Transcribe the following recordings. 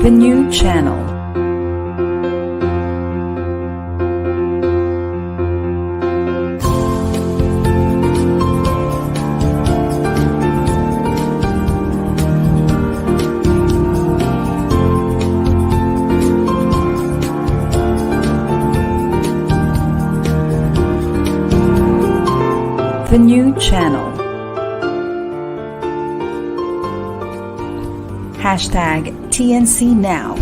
The new channel. The new channel. Hashtag TNC Now.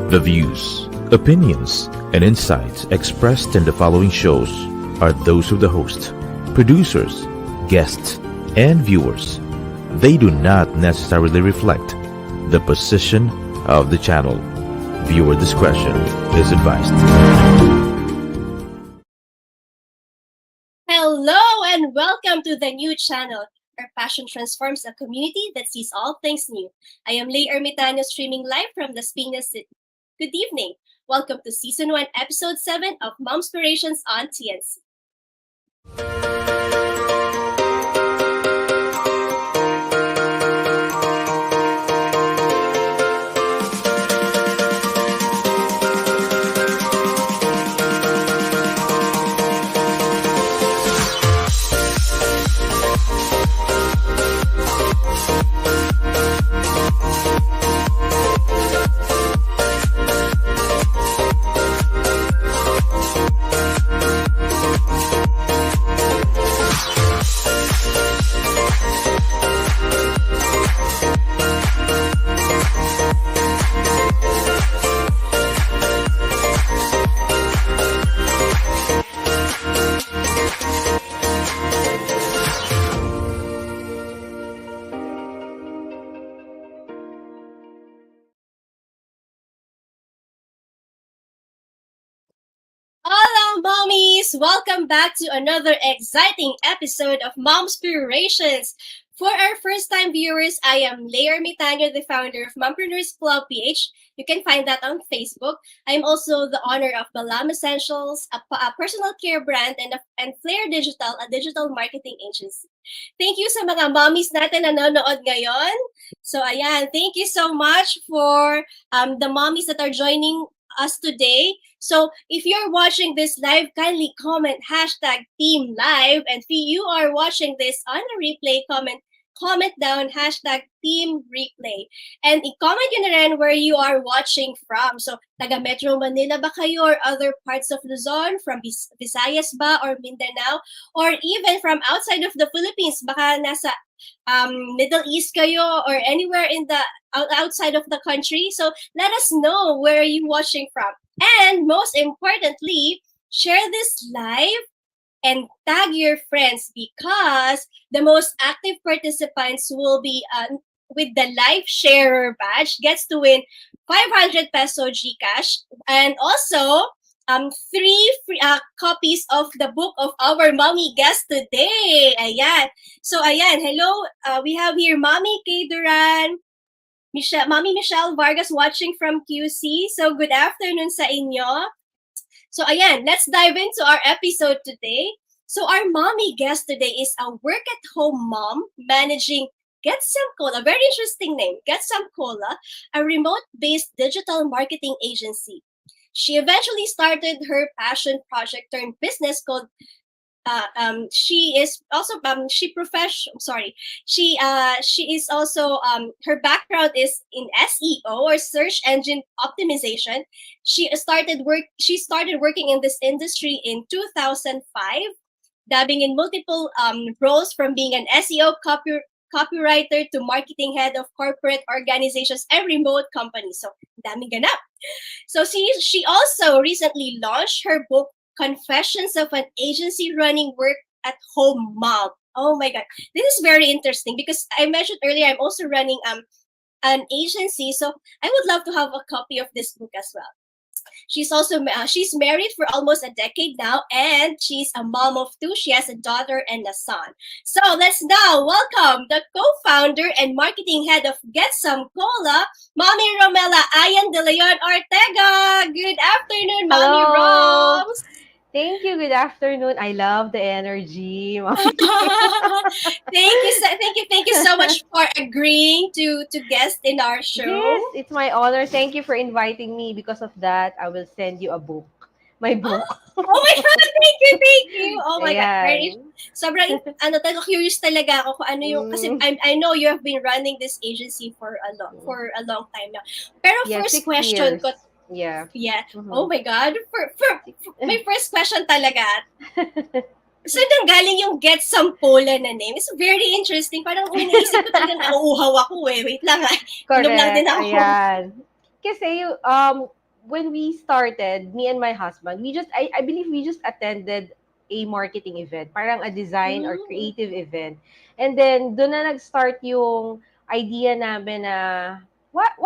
The views, opinions, and insights expressed in the following shows are those of the host, producers, guests, and viewers. They do not necessarily reflect the position of the channel. Viewer discretion is advised. Hello and welcome to the new channel. Our passion transforms a community that sees all things new. I am Lei Ermitanio, streaming live from Las Piñas City. Good evening. Welcome to Season 1, Episode 7 of Momspirations on TNC. Hello, mommies! Welcome back to another exciting episode of Momspirations. For our first-time viewers, I am Lei Ermitanio, the founder of Mompreneurs Club PH. You can find that on Facebook. I'm also the owner of Balam Essentials, a personal care brand, and Flair Digital, a digital marketing agency. Thank you sa mga mommies natin na nanonood ngayon. So, ayan, thank you so much for the mommies that are joining us today. So if you're watching this live, kindly comment hashtag Team Live. And if you are watching this on a replay, comment down hashtag Team Replay. And i-comment yun na rin where you are watching from. So taga Metro Manila ba kayo or other parts of Luzon, from Visayas ba or Mindanao, or even from outside of the Philippines, baka nasa Middle East kayo or anywhere in the outside of the country. So let us know where are you watching from. And most importantly, share this live and tag your friends, because the most active participants will be with the live sharer badge gets to win 500 peso GCash, and also three free copies of the book of our mommy guest today. Ayan. So ayan, hello. We have here Mommy K. Duran, Mommy Michelle Vargas watching from QC. So good afternoon sa inyo. So ayan, let's dive into our episode today. So our mommy guest today is a work-at-home mom managing Getsomecola, very interesting name, Getsomecola, a remote-based digital marketing agency. She eventually started her passion project turned business called she is also her background is in SEO, or search engine optimization. She started working in this industry in 2005, dabbing in multiple roles, from being an SEO copywriter to marketing head of corporate organizations and remote companies. So daming ganap. So she also recently launched her book Confessions of an Agency Running Work at Home Mom. Oh my God. This is very interesting because I mentioned earlier I'm also running an agency. So I would love to have a copy of this book as well. She's also she's married for almost a decade now, and she's a mom of two. She has a daughter and a son. So let's now welcome the co-founder and marketing head of Getsomecola, Mommy Romela Ianne De Leon-Ortega. Good afternoon, Mommy Hello. Roms. Thank you. Good afternoon. I love the energy, Mommy. Thank you so much for agreeing to guest in our show. Yes, it's my honor. Thank you for inviting me. Because of that, I will send you a book. My book. Oh my God, thank you. Oh my God, very, Ayan. sobrang, curious talaga ako kung ano yung, kasi Mm, I know you have been running this agency for a long time now. Pero yeah, first 6 question years. ko, Yeah. yeah, oh Mhm. my God, my first question talaga, saan nang galing yung Getsomecola na name? It's very interesting. Parang iniisip ko talaga, nauuhaw ako eh. Wait lang ah. Inom lang din Correct. ako. Ayan. Kasi when we started, me and my husband, I believe we just attended a marketing event, parang a design or Mm. creative event. And then doon na nag-start yung idea namin na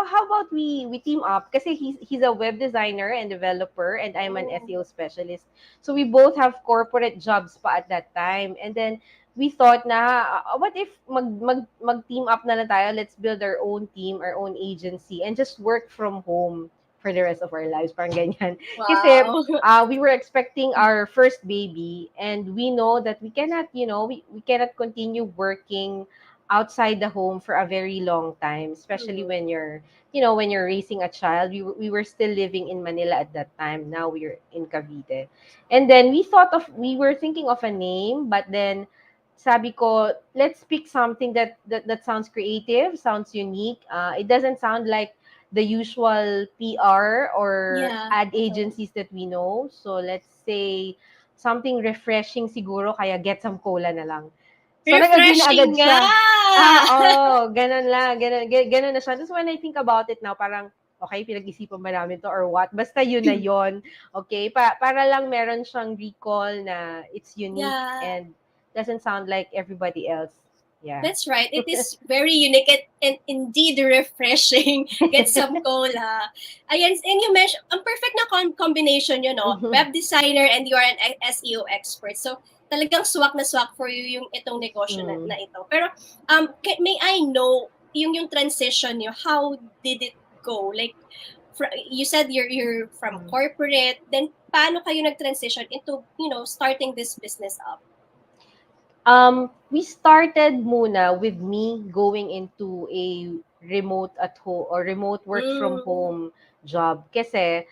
how about we team up kasi he's a web designer and developer and I'm an Oh. SEO specialist. So we both have corporate jobs pa at that time. And then we thought na, what if mag-team up na lang tayo, let's build our own team, our own agency, and just work from home for the rest of our lives. Parang ganyan. Kasi Wow. we were expecting our first baby, and we know that we cannot, we cannot continue working outside the home for a very long time, especially Mhm. when when you're raising a child. We were still living in Manila at that time. Now we're in Cavite. And then we were thinking of a name, but then sabi ko, let's pick something that sounds creative, sounds unique. It doesn't sound like the usual PR or Yeah. ad agencies that we know. So let's say something refreshing siguro, kaya get some cola na lang. So nag-agree na agad Refreshing nga! siya. Ganun lang, ganun na siya. Tapos when I think about it now, parang, okay, pinag-isipan ba namin to or what? Basta yun na yun. Okay, para lang meron siyang recall na it's unique Yeah, and doesn't sound like everybody else. Yeah. that's right. It is very unique and indeed refreshing. Get some cola. Ayan, and you mentioned, ang perfect na combination yun, no? Web designer and you are an SEO expert. So, talagang swak na swak for you yung itong negosyo na ito. Pero, may I know, yung transition nyo, how did it go? Like, you said you're from corporate, then paano kayo nag-transition into, starting this business up? We started muna with me going into a remote at home or remote work from Mm. home job. Kasi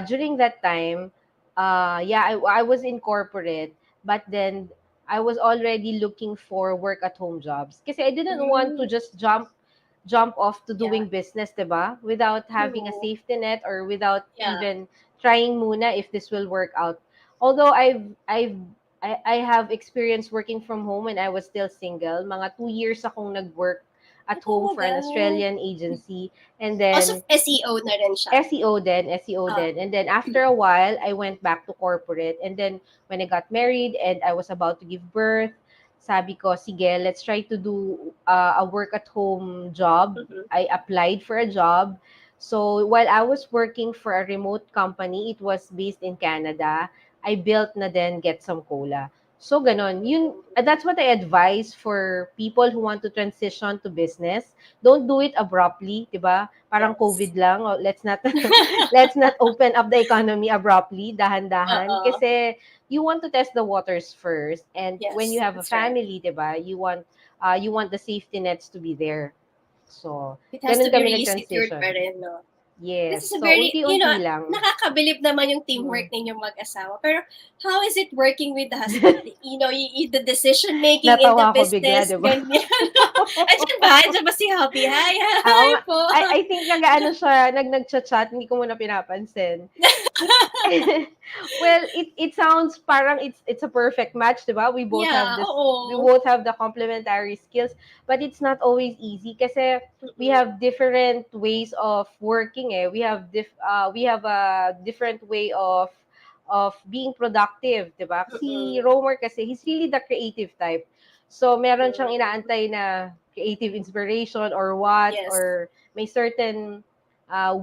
during that time, I was in corporate, but then I was already looking for work at home jobs. Kasi I didn't want to Mm. just jump off to Yeah. doing business, 'di ba? Without having a True. safety net or without Yeah. even trying muna if this will work out. Although I have experience working from home when I was still single. Mga 2 years akong nag-work Ay, at home for talaga. an Australian agency. And Also, then, SEO na rin siya. SEO Ah. then. And then after a while, I went back to corporate. And then when I got married and I was about to give birth, sabi ko, sige, let's try to do a work at home job. Mhm. I applied for a job. So while I was working for a remote company, it was based in Canada. I built na then Get Some Cola. So ganon. That's what I advise for people who want to transition to business. Don't do it abruptly, 'di ba? Parang Yes. COVID lang. Let's not let's not open up the economy abruptly, dahan-dahan Oo. kasi you want to test the waters first, and when Yes, you have a that's right. family, 'di ba? You want the safety nets to be there. So, It has to ganun be kami really secured pa nag-transition. rin, no? This Yes. is a So, very, unti-unti lang. nakakabilib naman yung Mm. teamwork ninyong mag-asawa. Pero, how is it working with the husband? The decision-making in the Natawa ako bigla, business, 'di ba? ganyan. Andiyan ba si hubby? Hi, Oo hi nga. po. I think nag-aano siya, nagchat-chat, hindi ko muna pinapansin. Well, it sounds parang it's a perfect match, 'di ba? Yeah, We oo. both have the complementary skills, but it's not always easy kasi we Mm-mm. have different ways of working eh. We have a different way of being productive, 'di ba? Si Mm-mm. Romer kasi he's really the creative type. So meron siyang Mm. inaantay na creative inspiration or what, Yes. or may certain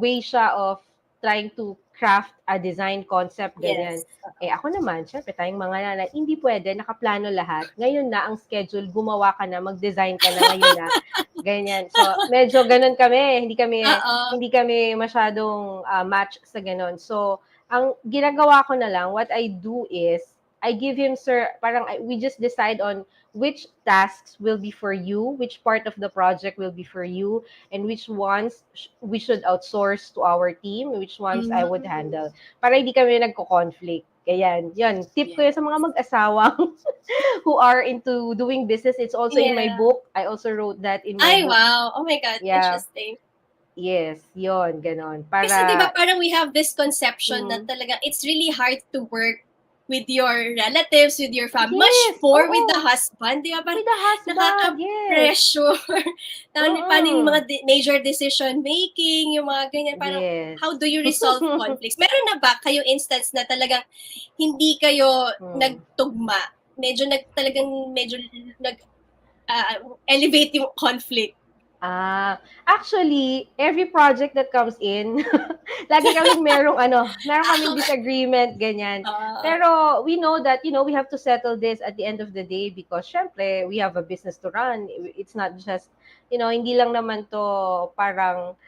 way siya of trying to craft a design concept, ganyan. Yes. Eh ako naman, syempre tayong mga nanay, hindi pwede, nakaplano lahat. Ngayon na ang schedule, gumawa ka na, mag-design ka na ngayon na. Ganyan. So, medyo ganun kami. Hindi Oo. kami masyadong match sa ganun. So, ang ginagawa ko na lang, what I do is, I give him, sir, we just decide on which tasks will be for you, which part of the project will be for you, and which ones we should outsource to our team, which ones I would handle. Para hindi kami nagko-conflict. Kaya yun. Tip ko yun sa mga mag-asawang who are into doing business. It's also in my Yeah. book. I also wrote that in my Ay, book. wow. Oh my God, Yeah. interesting. Yes, yon ganon. Kasi di ba Para, parang we have this conception na talaga it's really hard to work with your relatives, with your family, much yes, more oo, with the husband, di ba? Parang with the husband, yes. nakaka-pressure. Paano yung Mm. mga major decision making, yung mga ganyan, parang Yes. how do you resolve conflicts? Meron na ba kayo instance na talagang hindi kayo nagtugma? Talagang medyo elevate yung conflict. Actually, every project that comes in, lagi kaming meron kaming disagreement, ganyan. Pero we know that, we have to settle this at the end of the day because, syempre, we have a business to run. It's not just, hindi lang naman to parang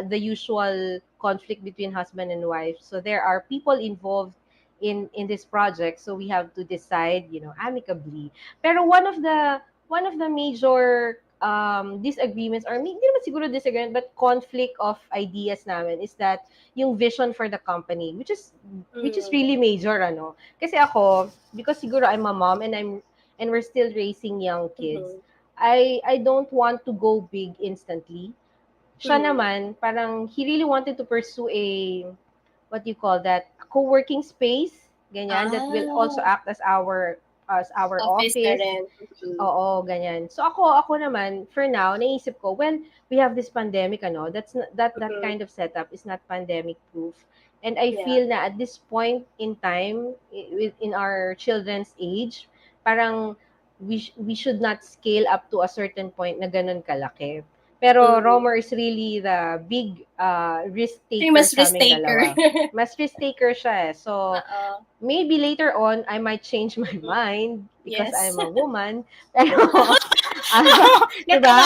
the usual conflict between husband and wife. So there are people involved in this project, so we have to decide, amicably. Pero one of the major disagreements, or hindi naman siguro disagreement, but conflict of ideas namin is that yung vision for the company, which is really major, Kasi ako, because siguro I'm a mom and we're still raising young kids, I don't want to go big instantly. Siya naman, parang he really wanted to pursue what do you call that, a co-working space, ganyan, that will also act as our office. Na rin. Oo, ganyan. So ako naman, for now, naisip ko, well, we have this pandemic, that kind of setup is not pandemic proof. And I feel na at this point in time, in our children's age, parang we should not scale up to a certain point na ganun kalaki. Pero Romer is really the big risk taker Mas sa risk aming taker. dalawa. Mas risk taker siya eh. So, maybe later on, I might change my mind because Yes. I'm a woman. Pero, diba?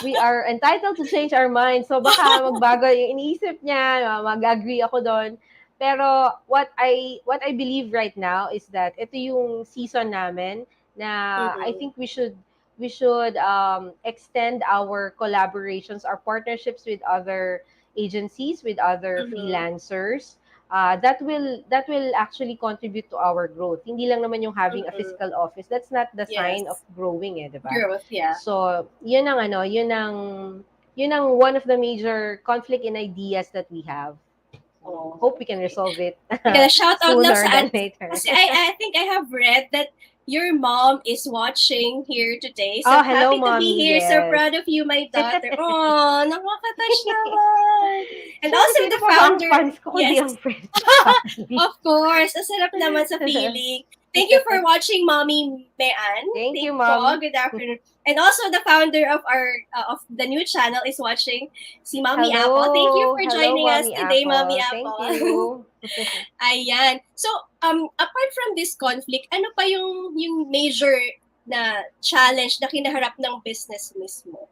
We are entitled to change our minds. So, baka magbago yung iniisip niya, mag-agree ako doon. Pero, what I believe right now is that ito yung season namin na I think we should extend our collaborations, our partnerships with other agencies, with other freelancers. That will actually contribute to our growth. Hindi lang naman yung having a physical office. That's not the sign of growing, diba? Growth, yeah. So, yun ang one of the major conflict in ideas that we have. Hope we can resolve it Shout out sooner lang than later. Kasi I think I have read that your mom is watching here today. So hello, happy Mommy. to be here. Yes. So proud of you, my daughter. Oh, nakaka-touch naman. And also the founder. Yes. Of course. Ang sarap naman sa feeling. Thank you for watching, Mommy Ianne. Thank you, Mom. Good afternoon. And also the founder of our of the new channel is watching, si Mommy Hello. Apple. Thank you for joining us Mommy today, Apple. Mommy Apple. Thank you. Ayan. So, apart from this conflict, ano pa yung major na challenge na kinaharap ng business mismo?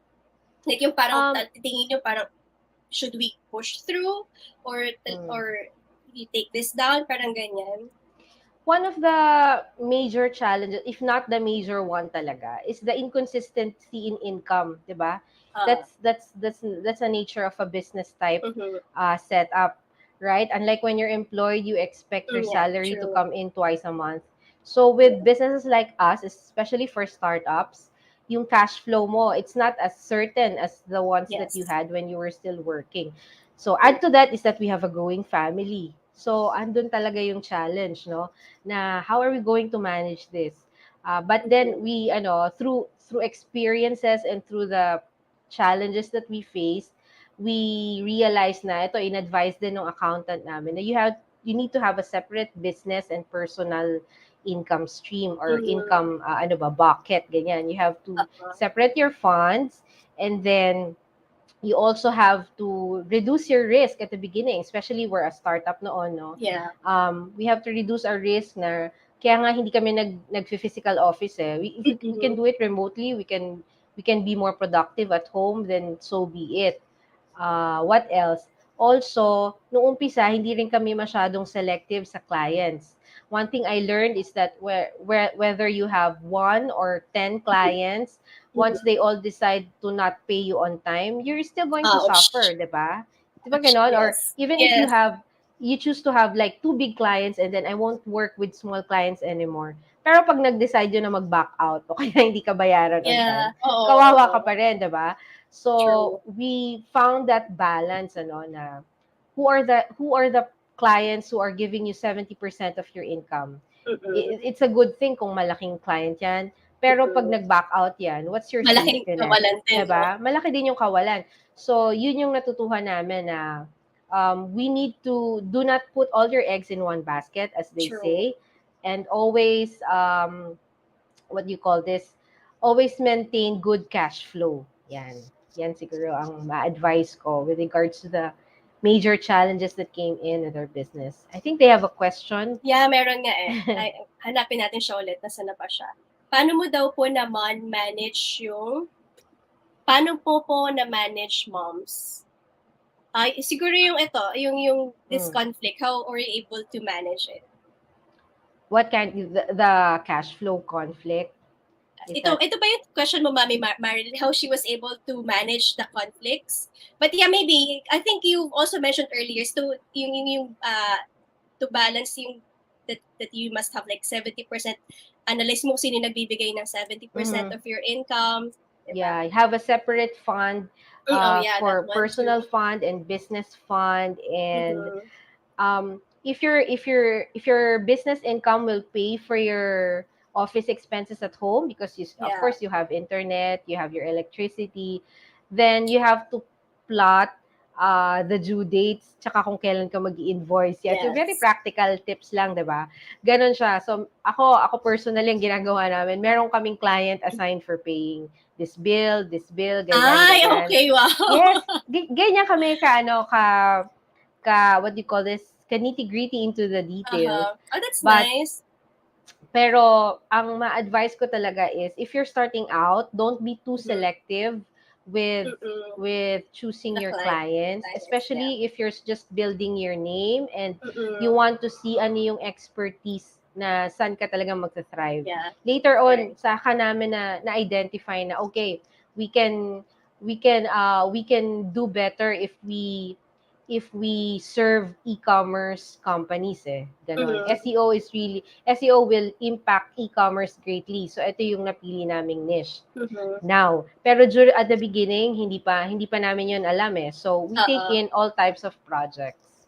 Like yung parang tingin nyo parang should we push through or you take this down, parang ganyan? One of the major challenges, if not the major one talaga, is the inconsistency in income, 'di ba? That's a nature of a business type setup, right? Unlike when you're employed, you expect your salary to come in twice a month. So with businesses like us, especially for startups, yung cash flow mo, it's not as certain as the ones that you had when you were still working. So add to that is that we have a growing family. So andun talaga yung challenge, no? Na how are we going to manage this? But then we through experiences and through the challenges that we faced, we realized na ito in-advise din ng accountant namin na you need to have a separate business and personal income stream or income bucket, ganyan. You have to separate your funds, and then you also have to reduce your risk at the beginning, especially we're a startup noon, no? Yeah. We have to reduce our risk na kaya nga hindi kami nag-physical office eh. We can do it remotely, we can be more productive at home, then so be it. What else? Also, nung umpisa, hindi rin kami masyadong selective sa clients. One thing I learned is that whether you have 1 or 10 clients, once they all decide to not pay you on time, you're still going to Ouch. suffer, di ba? Di ba Ouch. ganon? Or Yes. even if Yes. you choose to have like 2 big clients and then I won't work with small clients anymore. Pero pag nag-decide yun na mag-back out o kaya hindi ka bayaran on time, Yeah. Oo. kawawa ka Oo. pa rin, di ba? So, True. we found that balance, na who are the clients who are giving you 70% of your income. Mm-mm. It's a good thing kung malaking client yan. Pero pag Mm-mm. nag-back out yan, what's your Malaking safety net? kawalan din, no? Diba? Malaki din yung kawalan. So, yun yung natutuhan namin na we need to do not put all your eggs in one basket, as they True. say, and always, what do you call this? Always maintain good cash flow. Yan. Yan siguro ang ma-advise ko with regards to the major challenges that came in with our business. I think they have a question. Yeah, meron nga eh. Ay, hanapin natin siya ulit. Nasaan na pa siya? Paano mo daw po naman manage paano po na-manage moms? Ay, siguro yung ito, yung this conflict, how are you able to manage it? What kind, the cash flow conflict? Ito ba yung question mo, Mami Marilyn, how she was able to manage the conflicts? But yeah, maybe, I think you also mentioned earlier, so to balance yung that you must have like 70%, analyze mo sino nagbibigay ng 70% of your income. Diba? Yeah, have a separate fund Yeah, for that one personal too. fund and business fund, and if your business income will pay for your office expenses at home, because of Yeah. course you have internet, you have your electricity, then you have to plot the due dates, tsaka kung kailan ka mag-i-invoice. Yan. So, very Yes. practical tips lang, di ba? Ganon siya. So, ako personally, ang ginagawa namin, meron kaming client assigned for paying this bill, ganyan, Ay, ganyan. okay, wow. Yes, ganyan kami what do you call this, nitty-gritty into the details. Oh, that's But, nice. pero, ang ma-advise ko talaga is, if you're starting out, don't be too selective with choosing The your clients, clients, especially if you're just building your name and yeah. you want to see ano yung expertise na saan ka talaga magta-thrive. Yeah. Later on, Right. saka namin na-identify na, okay, we can do better if we serve e-commerce companies ganon. SEO will impact e-commerce greatly. So ito yung napili naming niche. Now, pero at the beginning hindi pa namin 'yon alam So we take in all types of projects.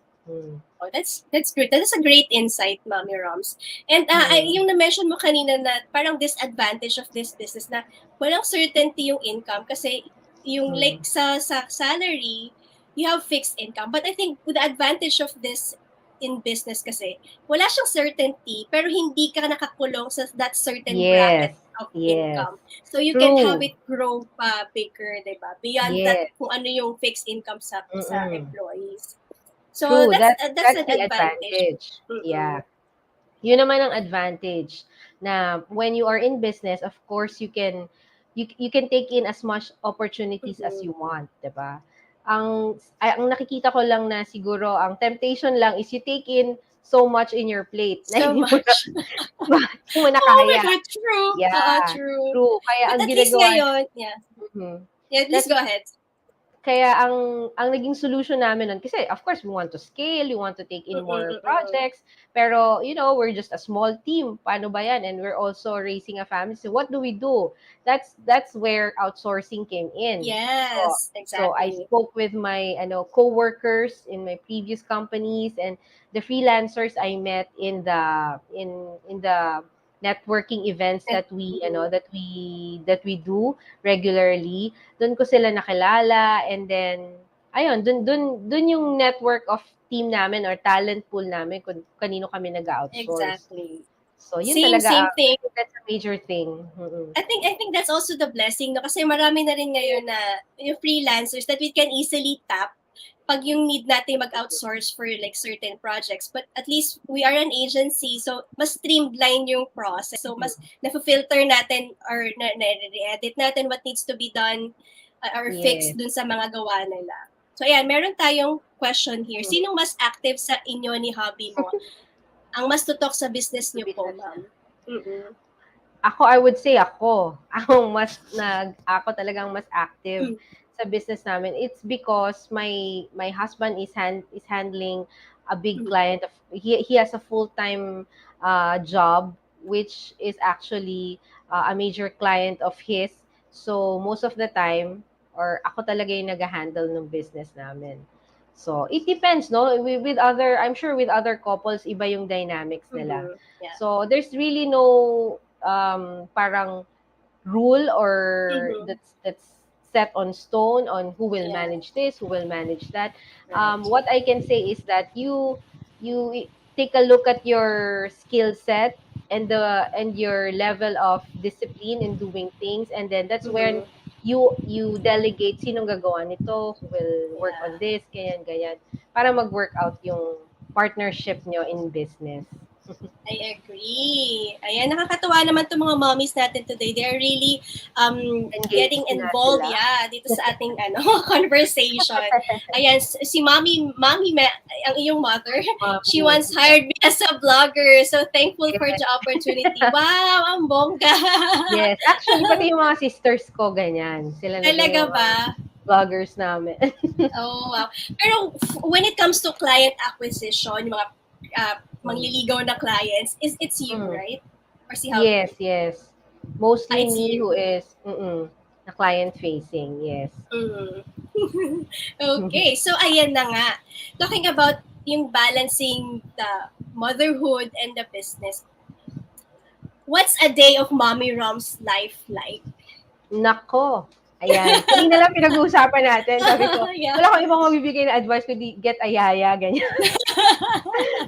Oh, that's great. That is a great insight, Mommy Roms. And yung na-mention mo kanina na parang disadvantage of this business na walang certainty yung income kasi yung like sa salary, you have fixed income. But I think with the advantage of this in business kasi, wala siyang certainty pero hindi ka nakakulong sa that certain bracket of income. So you can have it grow pa bigger, diba? Beyond that kung ano yung fixed income sa employees. So True. that's an the advantage. Yeah. Yun naman ang advantage na when you are in business, of course you can take in as much opportunities as you want, 'di ba? Ang nakikita ko lang na siguro ang temptation lang is you take in so much in your plate na So hindi much. hindi mo na Oh my kaya. God, true. Yeah. True. Kaya But ang at least ginagawa, ngayon, yeah. Yeah, please go ahead. Kaya ang naging solution namin nun, kasi of course we want to scale, we want to take in more projects, pero we're just a small team. Paano ba yan? And we're also raising a family. So what do we do? That's where outsourcing came in. Yes, exactly. So I spoke with my co-workers in my previous companies and the freelancers I met in the networking events that we that we do regularly. Doon ko sila nakilala, and then ayun, doon yung network of team namin or talent pool namin kung kanino kami nag-outsource. Exactly. So yun Same thing. I think that's a major thing. I think that's also the blessing, no? Kasi marami na rin ngayon na yung freelancers that we can easily tap pag yung need natin mag-outsource for like certain projects. But at least we are an agency, so mas streamline yung process. So mas na-filter natin or na-edit natin what needs to be done or fixed dun sa mga gawa nila. So ayan, meron tayong question here. Sinong mas active sa inyo ni hobby mo? Ang mas tutok sa business niyo po, ma'am. Ako, I would say ako. Ako talagang mas active sa business namin. It's because my husband is handling a big client of he has a full-time job which is actually a major client of his. So most of the time or ako talaga yung nag-handle ng business namin. So it depends, no? With other, I'm sure with other couples, iba yung dynamics nila. Yeah. So there's really no parang rule or that's set on stone on who will manage this, who will manage that. What I can say is that you take a look at your skill set and your level of discipline in doing things, and then that's when you delegate sinong gagawa nito, who will work on this, ganyan para mag-work out yung partnership nyo in business. I agree. Ayan, nakakatuwa naman itong mga mommies natin today. They're really getting involved dito sa ating conversation. Ayan, si Mommy, ang iyong mother, she once hired me as a blogger. So, thankful for the opportunity. Wow, ang bongga. Yes, actually, pati yung mga sisters ko, ganyan. Sila na Talaga yung ba? vloggers namin. Oh, wow. Pero when it comes to client acquisition, yung mga mangliligaw na clients, it's you, right? Or si hubby? Yes. Mostly It's me you. who is na client facing, yes. Okay, so ayan na nga. Talking about yung balancing the motherhood and the business. What's a day of Mommy Rom's life like? Nako. Ayan. Kanina lang pinag-uusapan natin. Sabi ko, Yeah. wala akong ibang mabibigay na advice kundi get a yaya, ganyan.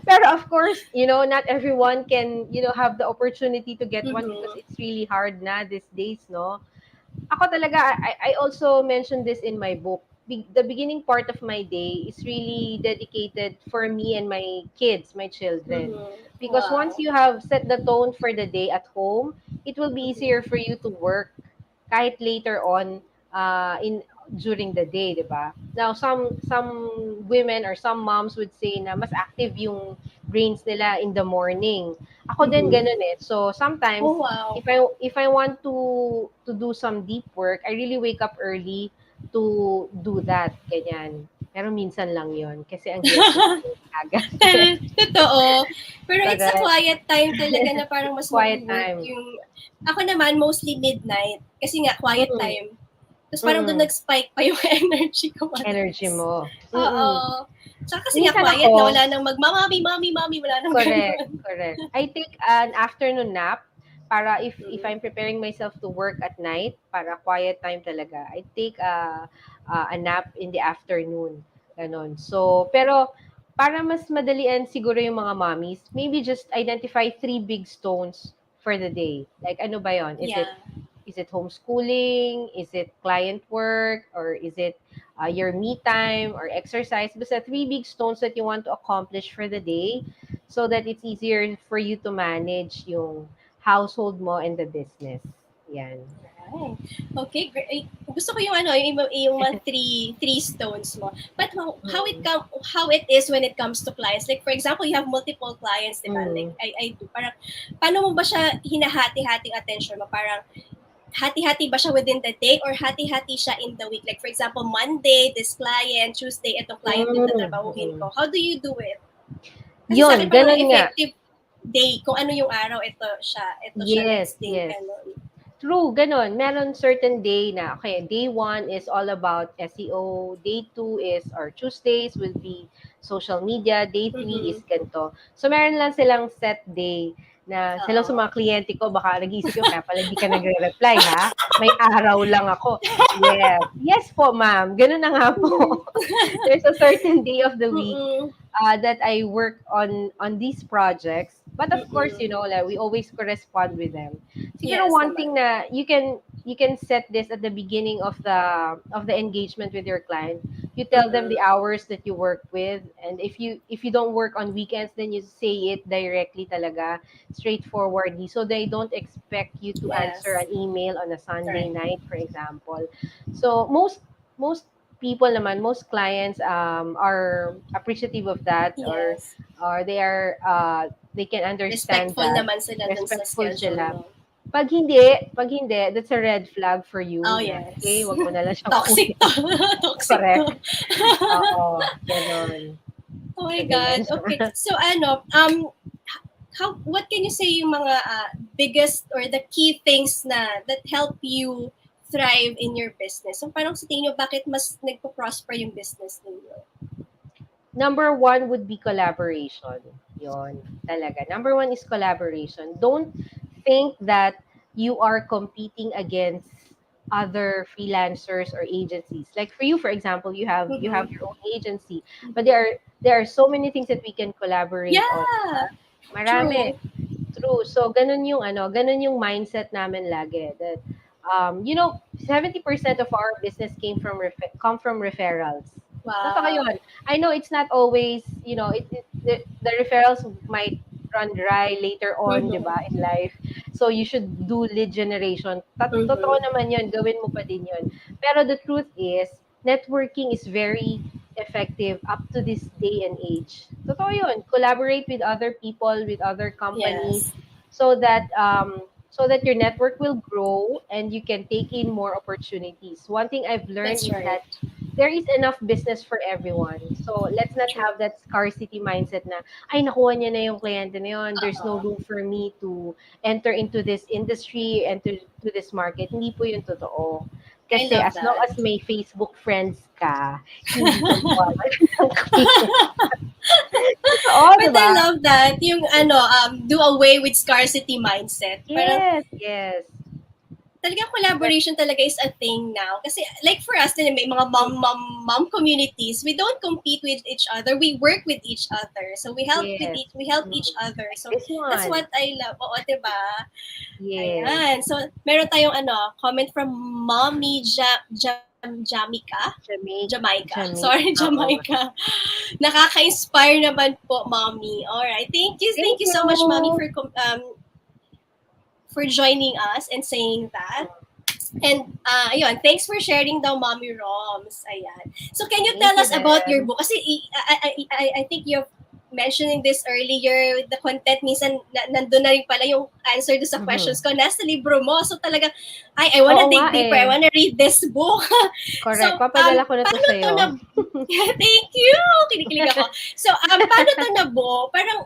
Pero of course, not everyone can, have the opportunity to get one because it's really hard na these days, no? Ako talaga, I also mentioned this in my book. The beginning part of my day is really dedicated for me and my kids, my children. Because once you have set the tone for the day at home, it will be easier for you to work kahit later on during the day, di ba? Now, some women or some moms would say na mas active yung brains nila in the morning. Ako din ganun eh. So, sometimes, if I want to do some deep work, I really wake up early to do that. Ganyan. Pero minsan lang yon kasi ang hirap agad. Totoo. Pero it's a quiet time talaga na parang mas quiet mag-work time. yung... Ako naman, mostly midnight. Kasi nga, quiet time. Tapos parang doon nag-spike pa yung energy ko. Energy mo. Oo. Tsaka kasi Minsan nga quiet ako, na, wala nang mommy, wala nang Correct. I take an afternoon nap para if I'm preparing myself to work at night, para quiet time talaga. I take a nap in the afternoon. Ganon. So, pero para mas madalian siguro yung mga mommies, maybe just identify 3 big stones for the day. Like ano ba yon? Is it homeschooling? Is it client work? Or is it your me time or exercise? Basta 3 big stones that you want to accomplish for the day so that it's easier for you to manage yung household mo and the business. Yan. Okay, great. Gusto ko yung yung mga three stones mo. But how it is when it comes to clients? Like for example, you have multiple clients, di ba? Like I do. Parang paano mo ba siya hinahati-hating attention mo? Parang hati-hati ba siya within the day or hati-hati siya in the week? Like for example, Monday, this client, Tuesday, itong client yung tatrabahuhin ko. How do you do it? Kasi sa akin parang effective day, kung ano yung araw, ito siya next day. Ganun. True, ganun. Meron certain day na, okay, day 1 is all about SEO, day 2 is, or Tuesdays will be social media, day 3 is ganito. So meron lang silang set day na sila sa mga kliyente ko, baka nag-iisip yung kaya pala di ka nagre-reply, ha? May araw lang ako. Yes po, ma'am. Ganun na nga po. There's a certain day of the week that I work on these projects. But of course, like, we always correspond with them. Siguro one thing na you can set this at the beginning of the engagement with your client. You tell them the hours that you work with, and if you don't work on weekends, then you say it directly talaga, straightforwardly, so they don't expect you to answer an email on a Sunday night, for example. So most people naman, most clients are appreciative of that, Yes. or they can understand Respectful that. naman sila dun sa Respectful schedule sila. mo. Pag hindi, that's a red flag for Oh, you na, okay, yes. wag mo na lang siyang Toxic to. kunin. Toxic Correct. to. Oo, ganon. Oh So, my God. ganyan siya. Okay. So what can you say yung mga biggest or the key things na that help you thrive in your business? So parang sa tingin nyo, bakit mas nagpo-prosper yung business ninyo? Number one would be collaboration. Yon, talaga. Number one is collaboration. Don't think that you are competing against other freelancers or agencies. Like for you, for example, you have Mm-hmm. your own agency, but there are so many things that we can collaborate on. Yeah. Marami. True. True. So ganun yung mindset namin lagi that 70% of our business come from referrals. Totoo Wow. yun. I know it's not always, the referrals might run dry later on, 'di ba, Mm-hmm. in life. So you should do lead generation. Totoo Mm-hmm. naman 'yun, gawin mo pa din 'yun. Pero the truth is, networking is very effective up to this day and age. Totoo 'yun. Collaborate with other people, with other companies Yes. so that your network will grow and you can take in more opportunities. One thing I've learned That's is right. that there is enough business for everyone. So let's not True. have that scarcity mindset na, ay, nakuha niya na yung kliyente na yun. There's no Uh-oh. room for me to enter into this industry, enter to this market. Hindi po yun totoo. I Kasi love as long that. as may Facebook friends ka, hindi ka mawawalan ng kliyente. Totoo, di But I ba? love that yung do away with scarcity mindset. Parang Yes, yes. talagang That, collaboration talaga is a thing now. Kasi like for us, din, may mga mom communities, we don't compete with each other. We work with each other. So yes. we help Mm. each other. Like So this that's one. what I love. Oo, 'di ba? Yes. Ayan. So meron tayong comment from Mommy Jamaica. Jamaica. Jamaica. Sorry, Oo. Jamaica. Nakaka-inspire naman po, Mommy. All right. Thank you. Thank Thank you so much, Mommy, you. for joining us and saying that. And ayun, thanks for sharing daw, Mommy Roms. Ayan. So can you Thank tell you, us about your Dan. book? Kasi I think you're mentioning this earlier, the content minsan nandun na rin pala yung answer do sa Mhm. questions ko. Nasa libro mo. So talaga, I wanna Oo nga dig deeper. I eh. wanna read this book. Correct. So, Papadala ko na to paano to sa'yo. na... Thank you! Kinikilig ako. So, paano to nabuo? Parang,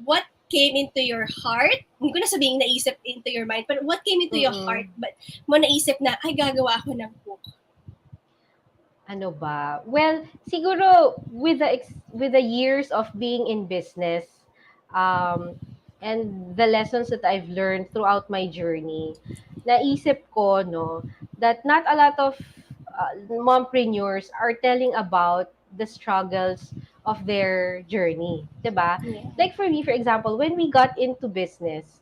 what came into your heart? Hindi ko na sabihin naisip into your mind, but what came into your heart? Mm. But mo naisip na, ay, gagawa ako ng book. Ano ba? Well, siguro with the years of being in business, um, and the lessons that I've learned throughout my journey, naisip ko, no, that not a lot of mompreneurs are telling about the struggles of their journey, 'di ba? Yeah. Like for me, for example, when we got into business,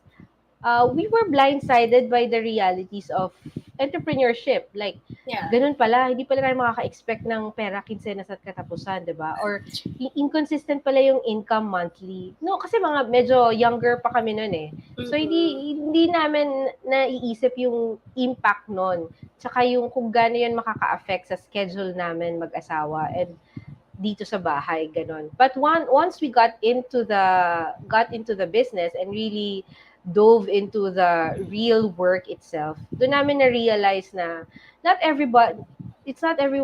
we were blindsided by the realities of entrepreneurship. Like, Yeah. ganun pala, hindi pala tayo makaka-expect ng pera kinsenas at katapusan, di ba? Or inconsistent pala yung income monthly. No, kasi mga medyo younger pa kami noon eh. So, hindi namin naiisip yung impact nun. Tsaka yung kung gaano yun makaka-affect sa schedule namin mag-asawa and dito sa bahay, ganun. But once we got into the business and really dove into the real work itself, doon namin na-realize na not everybody, it's not every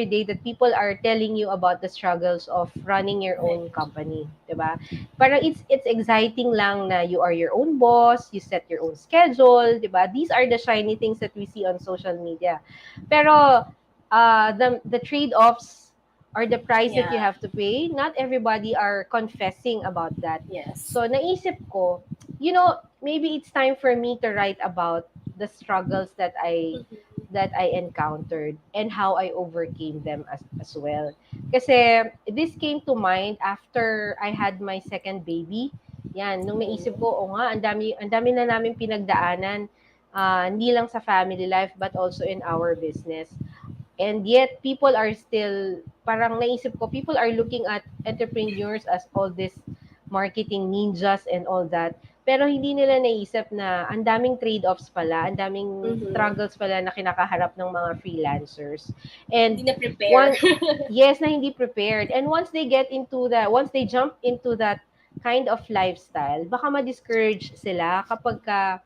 day that people are telling you about the struggles of running your own company, 'di ba? Parang it's exciting lang na you are your own boss, you set your own schedule, 'di ba? These are the shiny things that we see on social media. Pero the trade-offs or the price that you Yeah. have to pay, not everybody are confessing about that. Yes. So naisip ko, maybe it's time for me to write about the struggles that I encountered and how I overcame them as well. Kasi this came to mind after I had my second baby. Yan, nung naisip ko, nga, ang dami na namin pinagdaanan, hindi lang sa family life but also in our business. And yet, people are still, parang naisip ko, people are looking at entrepreneurs as all this marketing ninjas and all that. Pero hindi nila naisip na ang daming trade-offs pala, ang daming Mhm. struggles pala na kinakaharap ng mga freelancers. Hindi And na prepare. one, yes, na hindi prepared. And once they jump into that kind of lifestyle, baka ma-discourage sila kapag ka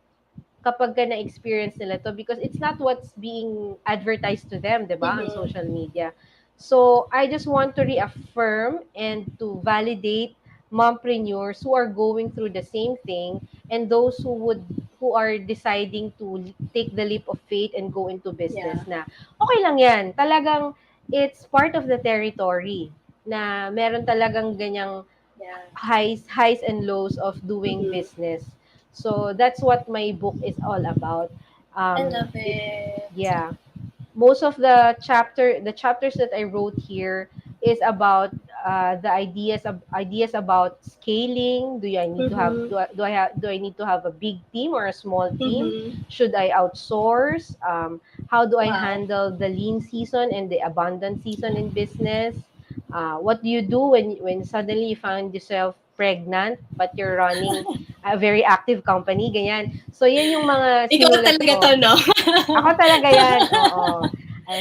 na-experience nila to because it's not what's being advertised to them, 'di ba, on Mhm. social media. So, I just want to reaffirm and to validate mompreneurs who are going through the same thing and those who are deciding to take the leap of faith and go into business Yeah. na okay lang 'yan. Talagang it's part of the territory na meron talagang ganyang Yeah. highs and lows of doing Mhm. business. So that's what my book is all about. I love It it. Yeah, most of the chapters that I wrote here is about the ideas about scaling. Do I need to have Mhm. do I need to have a big team or a small team? Mhm. Should I outsource? How do I Wow. handle the lean season and the abundant season in business? What do you do when suddenly you find yourself pregnant but you're running a very active company? Ganyan. So yan yung mga Ikaw sinulat talaga ko. 'to, no? Ako talaga yan, oo.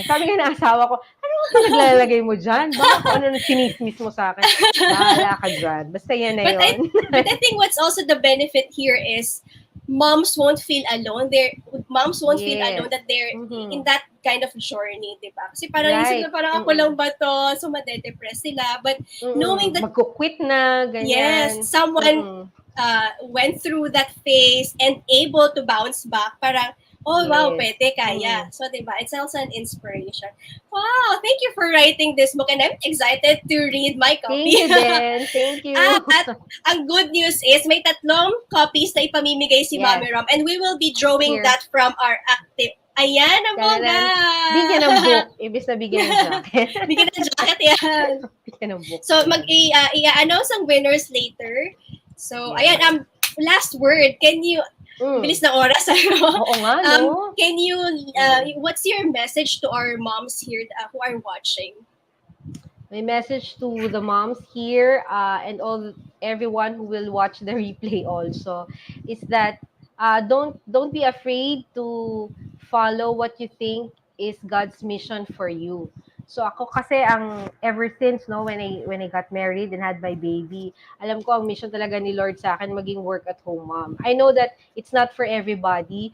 Sabi nga ng asawa ko, "Ano bang pinaglalagay mo diyan? Baka kung ano nang tsinismis mo sa'kin, bahala ka diyan, basta yan na But I yun." but I think what's also the benefit here is moms won't feel alone. Moms won't feel alone Yes. that they're in Mhm. that kind of journey, di ba? Kasi parang isip na Right. parang ako lang Mm. ba to? So, madedepress sila. But knowing Mm. that, Magku-quit na, yes, ganyan. someone Mm. went through that phase and able to bounce back, parang, oh, wow, Yes. pwede, kaya. Mm. So, di ba? It's also an inspiration. Wow, thank you for writing this book and I'm excited to read my copy. Thank you din. Thank you. At ang good news is may 3 copies na ipamimigay si Yes. Mommy Rom and we will be drawing Here. that from our active. Ayan, ang bongga! Tararan. Bigyan ng book, ibig na bigyan ng jacket. Bigyan ng jacket yan. Bigyan ng book. So, Ayan. i-announce ang winners later. So, Yes. ayan, last word. Can you, bilis na oras, ano? Oo nga, no? Can you, what's your message to our moms here who are watching? My message to the moms here and everyone who will watch the replay also is that don't be afraid to follow what you think is God's mission for you. So ako kasi ang ever since when I got married and had my baby, alam ko ang mission talaga ni Lord sa akin maging work at home mom. I know that it's not for everybody.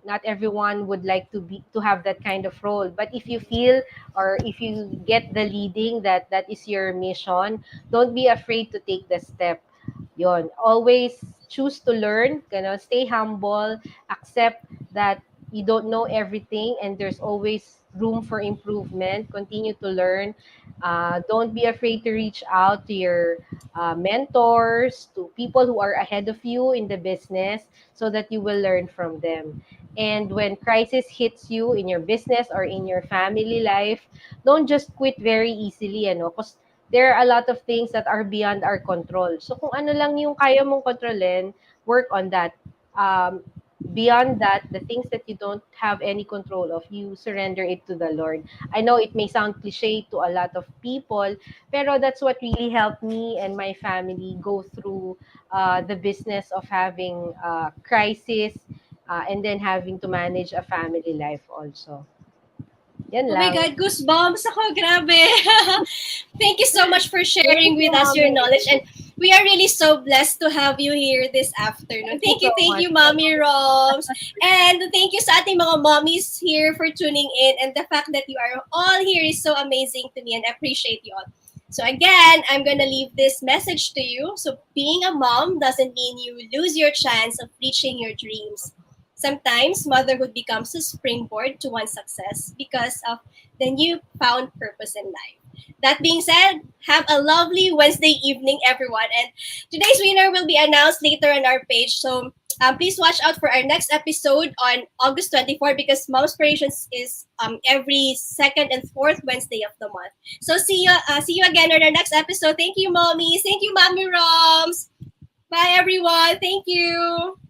Not everyone would like to have that kind of role, but if you feel or if you get the leading that that is your mission, don't be afraid to take the step. Yon, always choose to learn, stay humble, accept that you don't know everything and there's always room for improvement. Continue to learn. Don't be afraid to reach out to your mentors, to people who are ahead of you in the business so that you will learn from them. And when crisis hits you in your business or in your family life, don't just quit very easily, because there are a lot of things that are beyond our control. So kung ano lang yung kaya mong kontrolin, work on that. Beyond that, the things that you don't have any control of, you surrender it to the Lord. I know it may sound cliche to a lot of people, pero that's what really helped me and my family go through the business of having crisis and then having to manage a family life also. Yan Oh my lang. God, goosebumps ako, grabe. Thank you so much for sharing Thank you, with us your Mommy. knowledge. And we are really so blessed to have you here this afternoon. Thank you so Thank you, much. Mommy Roms. And thank you sa ating mga mommies here for tuning in. And the fact that you are all here is so amazing to me and I appreciate you all. So again, I'm going to leave this message to you. So being a mom doesn't mean you lose your chance of reaching your dreams. Sometimes motherhood becomes a springboard to one's success because of the newfound purpose in life. That being said, have a lovely Wednesday evening, everyone. And today's winner will be announced later on our page. So please watch out for our next episode on August 24 because Momspirations is every second and fourth Wednesday of the month. So see you again on our next episode. Thank you, mommies. Thank you, Mommy Roms. Bye, everyone. Thank you.